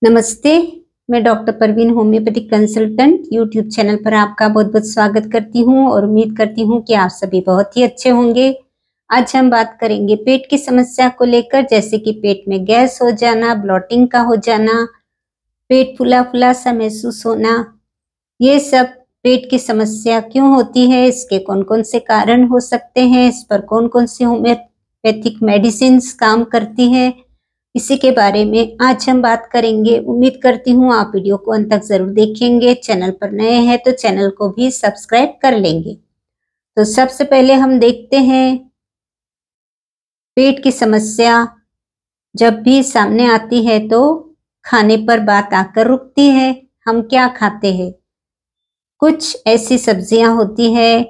नमस्ते। मैं doctor Parveen homeopathic consultant YouTube channel पर आपका बहुत बहुत स्वागत करती हूं और उम्मीद करती हूं कि आप सभी बहुत ही अच्छे होंगे। आज हम बात करेंगे पेट की समस्या को लेकर, जैसे कि पेट में गैस हो जाना, ब्लॉटिंग का हो जाना, पेट फूला फूला सा महसूस होना। ये सब पेट की समस्या क्यों होती है, इसके कौन कौन से कारण हो सकते हैं, इस पर कौन कौन सी होम्योपैथिक मेडिसिन काम करती है, इसी के बारे में आज हम बात करेंगे। उम्मीद करती हूँ आप वीडियो को अंत तक जरूर देखेंगे। चैनल पर नए हैं तो चैनल को भी सब्सक्राइब कर लेंगे। तो सबसे पहले हम देखते हैं पेट की समस्या जब भी सामने आती है तो खाने पर बात आकर रुकती है। हम क्या खाते हैं? कुछ ऐसी सब्जियां होती है,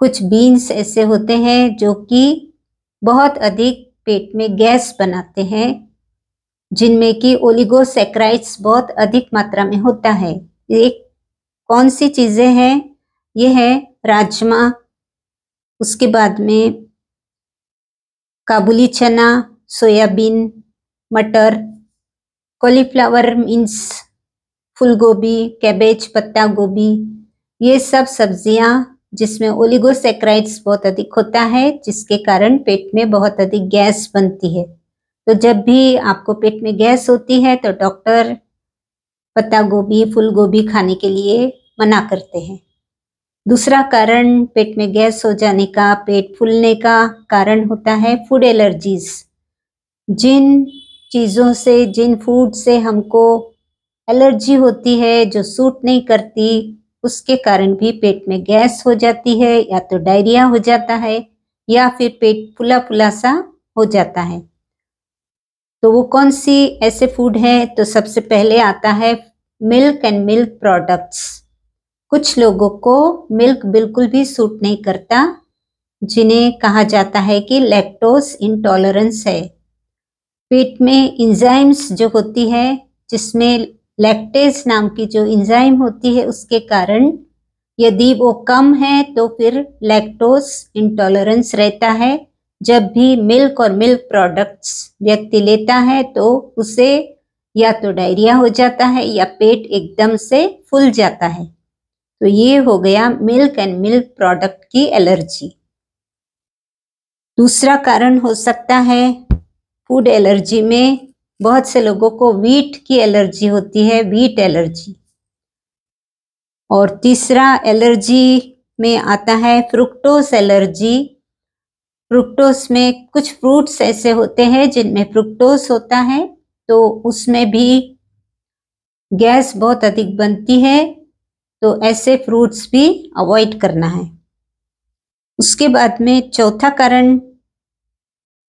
कुछ बीन्स ऐसे होते हैं जो कि बहुत अधिक पेट में गैस बनाते हैं, जिनमें कि ओलिगोसैकेराइड्स बहुत अधिक मात्रा में होता है। ये कौन सी चीजें हैं? ये है राजमा, उसके बाद में काबुली चना, सोयाबीन, मटर, कॉलीफ्लावर मीन्स फूल गोभी, कैबेज, पत्ता गोभी, ये सब सब्जियां जिसमें ओलिगोसैकेराइड्स बहुत अधिक होता है, जिसके कारण पेट में बहुत अधिक गैस बनती है। तो जब भी आपको पेट में गैस होती है तो डॉक्टर पत्ता गोभी, फूल गोभी खाने के लिए मना करते हैं। दूसरा कारण पेट में गैस हो जाने का, पेट फूलने का कारण होता है फूड एलर्जीज। जिन चीज़ों से, जिन फूड से हमको एलर्जी होती है, जो सूट नहीं करती, उसके कारण भी पेट में गैस हो जाती है, या तो डायरिया हो जाता है या फिर पेट फूला फूला सा हो जाता है। तो वो कौन सी ऐसे फूड है? तो सबसे पहले आता है मिल्क एंड मिल्क प्रोडक्ट्स। कुछ लोगों को मिल्क बिल्कुल भी सूट नहीं करता, जिन्हें कहा जाता है कि लैक्टोज इंटॉलरेंस है। पेट में एंजाइम्स जो होती है, जिसमें लैक्टेज नाम की जो एंजाइम होती है, उसके कारण यदि वो कम है तो फिर लैक्टोज इंटॉलरेंस रहता है। जब भी मिल्क और मिल्क प्रोडक्ट्स व्यक्ति लेता है तो उसे या तो डायरिया हो जाता है या पेट एकदम से फूल जाता है। तो ये हो गया मिल्क एंड मिल्क प्रोडक्ट की एलर्जी। दूसरा कारण हो सकता है फूड एलर्जी में बहुत से लोगों को व्हीट की एलर्जी होती है, व्हीट एलर्जी। और तीसरा एलर्जी में आता है फ्रुक्टोज एलर्जी। फ्रुक्टोज में कुछ फ्रूट्स ऐसे होते हैं जिनमें फ्रुक्टोज होता है, तो उसमें भी गैस बहुत अधिक बनती है, तो ऐसे फ्रूट्स भी अवॉइड करना है। उसके बाद में चौथा कारण,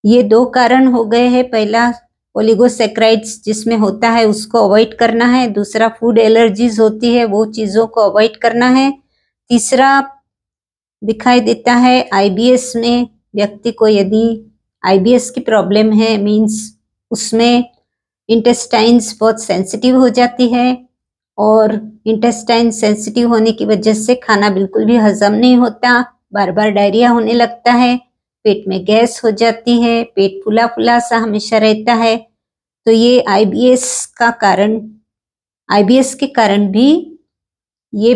ये दो कारण हो गए हैं। पहला ओलिगोसैकेराइड्स जिसमें होता है उसको अवॉइड करना है, दूसरा फूड एलर्जीज होती है वो चीज़ों को अवॉइड करना है, तीसरा दिखाई देता है आईबीएस में। व्यक्ति को यदि आईबीएस की प्रॉब्लम है, मीन्स उसमें इंटेस्टाइन्स बहुत सेंसिटिव हो जाती है, और इंटेस्टाइन सेंसिटिव होने की वजह से खाना बिल्कुल भी हजम नहीं होता, बार बार डायरिया होने लगता है, पेट में गैस हो जाती है, पेट फूला फूला सा हमेशा रहता है। तो ये आईबीएस का कारण, आईबीएस के कारण भी ये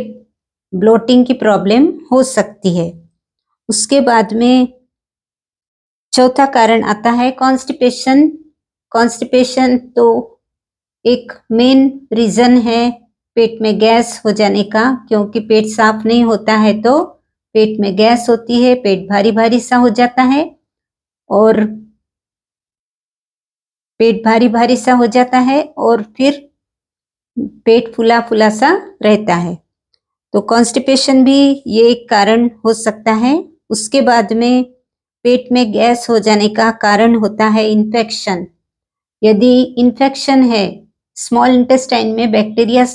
ब्लोटिंग की प्रॉब्लम हो सकती है। उसके बाद में चौथा कारण आता है कॉन्स्टिपेशन। कॉन्स्टिपेशन तो एक मेन रीजन है पेट में गैस हो जाने का, क्योंकि पेट साफ नहीं होता है तो पेट में गैस होती है, पेट भारी भारी सा हो जाता है, और पेट भारी भारी सा हो जाता है और फिर पेट फूला फूला सा रहता है। तो कॉन्स्टिपेशन भी ये एक कारण हो सकता है। उसके बाद में पेट में गैस हो जाने का कारण होता है इन्फेक्शन। यदि इन्फेक्शन है, स्मॉल इंटेस्टाइन में बैक्टीरिया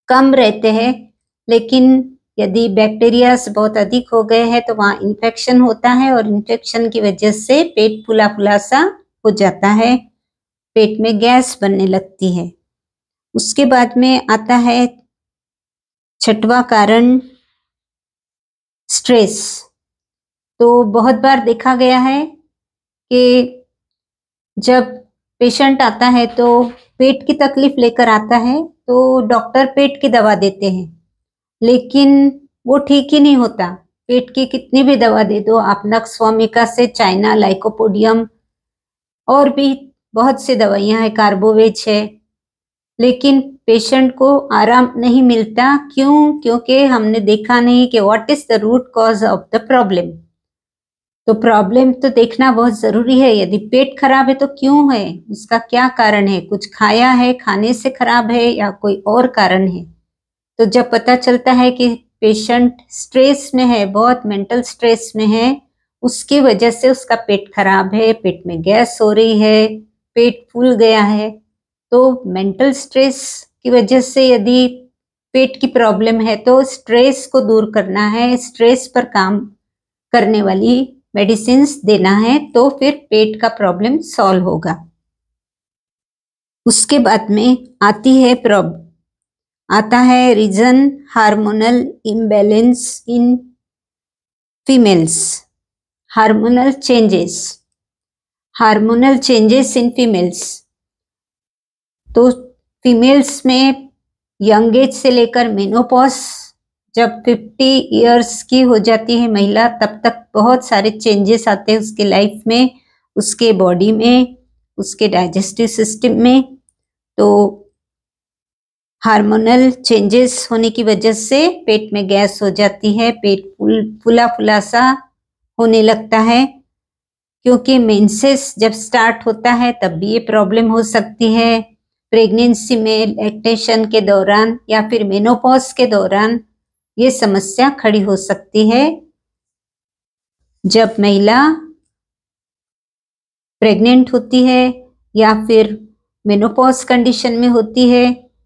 कम रहते हैं, लेकिन यदि बैक्टीरियाज बहुत अधिक हो गए हैं तो वहाँ इन्फेक्शन होता है, और इन्फेक्शन की वजह से पेट फूला फूला सा हो जाता है, पेट में गैस बनने लगती है। उसके बाद में आता है छठवां कारण स्ट्रेस। तो बहुत बार देखा गया है कि जब पेशेंट आता है तो पेट की तकलीफ लेकर आता है, तो डॉक्टर पेट की दवा देते हैं, लेकिन वो ठीक ही नहीं होता। पेट की कितनी भी दवा दे दो आप, नक्सवामिका से चाइना, लाइकोपोडियम और भी बहुत सी दवाइयां हैं, कार्बोवेज है, लेकिन पेशेंट को आराम नहीं मिलता। क्यों? क्योंकि हमने देखा नहीं कि what is the root cause of the problem. तो प्रॉब्लम तो देखना बहुत जरूरी है। यदि पेट खराब है तो क्यों है, उसका क्या कारण है, कुछ खाया है, खाने से खराब है या कोई और कारण है। तो जब पता चलता है कि पेशेंट स्ट्रेस में है, बहुत मेंटल स्ट्रेस में है, उसकी वजह से उसका पेट खराब है, पेट में गैस हो रही है, पेट फूल गया है, तो मेंटल स्ट्रेस की वजह से यदि पेट की प्रॉब्लम है तो स्ट्रेस को दूर करना है, स्ट्रेस पर काम करने वाली मेडिसिन्स देना है, तो फिर पेट का प्रॉब्लम सॉल्व होगा। उसके बाद में आता है reason hormonal imbalance in females. Hormonal changes in females. तो फीमेल्स में यंग एज से लेकर मेनोपॉज, जब 50 इयर्स की हो जाती है महिला, तब तक बहुत सारे चेंजेस आते हैं उसके लाइफ में, उसके बॉडी में, उसके डाइजेस्टिव सिस्टम में। तो हार्मोनल चेंजेस होने की वजह से पेट में गैस हो जाती है, पेट फुला फुला सा होने लगता है। क्योंकि मेंसेस जब स्टार्ट होता है तब भी ये प्रॉब्लम हो सकती है, प्रेगनेंसी में, लैक्टेशन के दौरान या फिर मेनोपॉज के दौरान ये समस्या खड़ी हो सकती है। जब महिला प्रेग्नेंट होती है या फिर मेनोपॉज कंडीशन में होती है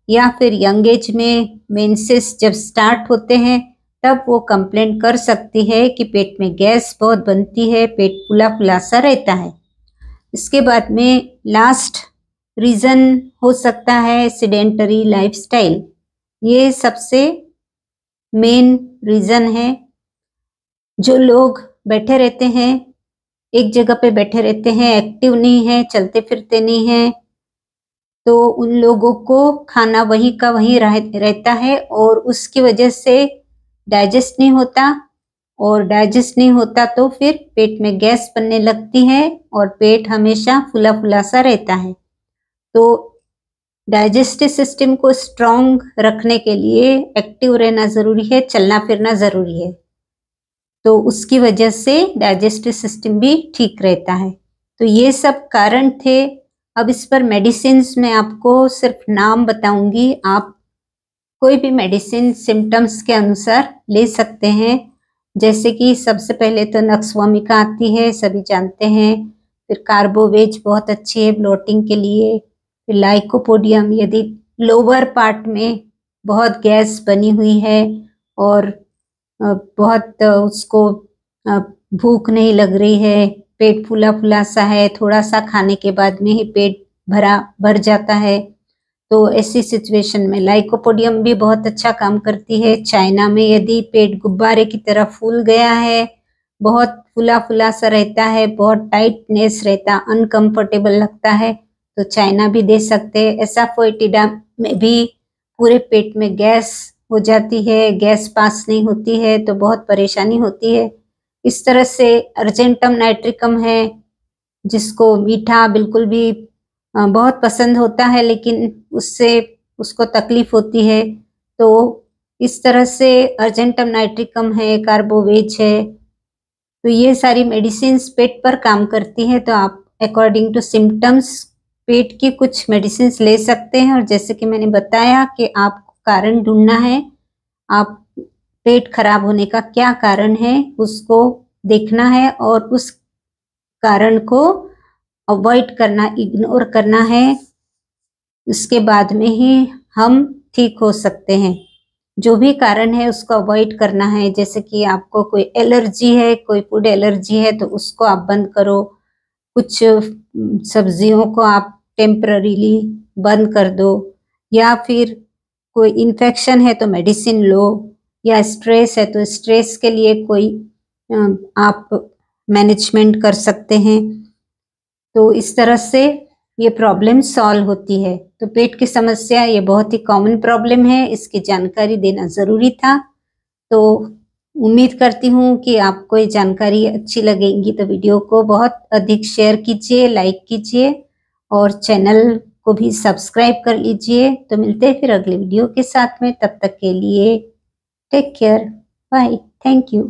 या फिर यंग एज में मेंसेस जब स्टार्ट होते हैं, तब वो कंप्लेंट कर सकती है कि पेट में गैस बहुत बनती है, पेट फुला फुला सा रहता है। इसके बाद में लास्ट रीज़न हो सकता है सेडेंटरी लाइफस्टाइल। ये सबसे मेन रीज़न है। जो लोग बैठे रहते हैं, एक जगह पे बैठे रहते हैं, एक्टिव नहीं है, चलते फिरते नहीं है, तो उन लोगों को खाना वहीं का वहीं रहता है और उसकी वजह से डाइजेस्ट नहीं होता, और डाइजेस्ट नहीं होता तो फिर पेट में गैस बनने लगती है और पेट हमेशा फुला फुला सा रहता है। तो डाइजेस्टिव सिस्टम को स्ट्रॉन्ग रखने के लिए एक्टिव रहना ज़रूरी है, चलना फिरना ज़रूरी है, तो उसकी वजह से डाइजेस्टिव सिस्टम भी ठीक रहता है। तो ये सब कारण थे। अब इस पर मेडिसिन्स में आपको सिर्फ नाम बताऊंगी, आप कोई भी मेडिसिन सिम्टम्स के अनुसार ले सकते हैं। जैसे कि सबसे पहले तो नक्सवामिका आती है, सभी जानते हैं। फिर कार्बोवेज बहुत अच्छी है ब्लोटिंग के लिए। फिर लाइकोपोडियम, यदि लोअर पार्ट में बहुत गैस बनी हुई है और बहुत उसको भूख नहीं लग रही है, पेट फूला फुला सा है, थोड़ा सा खाने के बाद में ही पेट भर जाता है, तो ऐसी सिचुएशन में लाइकोपोडियम भी बहुत अच्छा काम करती है। चाइना में यदि पेट गुब्बारे की तरह फूल गया है, बहुत फुला फुला सा रहता है, बहुत टाइटनेस रहता, अनकंफर्टेबल लगता है, तो चाइना भी दे सकते हैं। एसाफोइटिडा में भी पूरे पेट में गैस हो जाती है, गैस पास नहीं होती है, तो बहुत परेशानी होती है। इस तरह से अर्जेंटम नाइट्रिकम है, जिसको मीठा बिल्कुल भी बहुत पसंद होता है, लेकिन उससे उसको तकलीफ होती है, तो इस तरह से अर्जेंटम नाइट्रिकम है, कार्बोवेज है। तो ये सारी मेडिसिन्स पेट पर काम करती है, तो आप अकॉर्डिंग टू सिम्टम्स पेट की कुछ मेडिसिन्स ले सकते हैं। और जैसे कि मैंने बताया कि आप कारण ढूंढना है, आप पेट खराब होने का क्या कारण है उसको देखना है और उस कारण को अवॉइड करना, इग्नोर करना है। उसके बाद में ही हम ठीक हो सकते हैं। जो भी कारण है उसको अवॉइड करना है। जैसे कि आपको कोई एलर्जी है, कोई फूड एलर्जी है, तो उसको आप बंद करो। कुछ सब्जियों को आप टेम्पररीली बंद कर दो, या फिर कोई इन्फेक्शन है तो मेडिसिन लो, या स्ट्रेस है तो स्ट्रेस के लिए कोई आप मैनेजमेंट कर सकते हैं। तो इस तरह से ये प्रॉब्लम सॉल्व होती है। तो पेट की समस्या ये बहुत ही कॉमन प्रॉब्लम है, इसकी जानकारी देना ज़रूरी था। तो उम्मीद करती हूँ कि आपको ये जानकारी अच्छी लगेगी, तो वीडियो को बहुत अधिक शेयर कीजिए, लाइक कीजिए और चैनल को भी सब्सक्राइब कर लीजिए। तो मिलते हैं फिर अगले वीडियो के साथ में, तब तक के लिए take care, bye, thank you.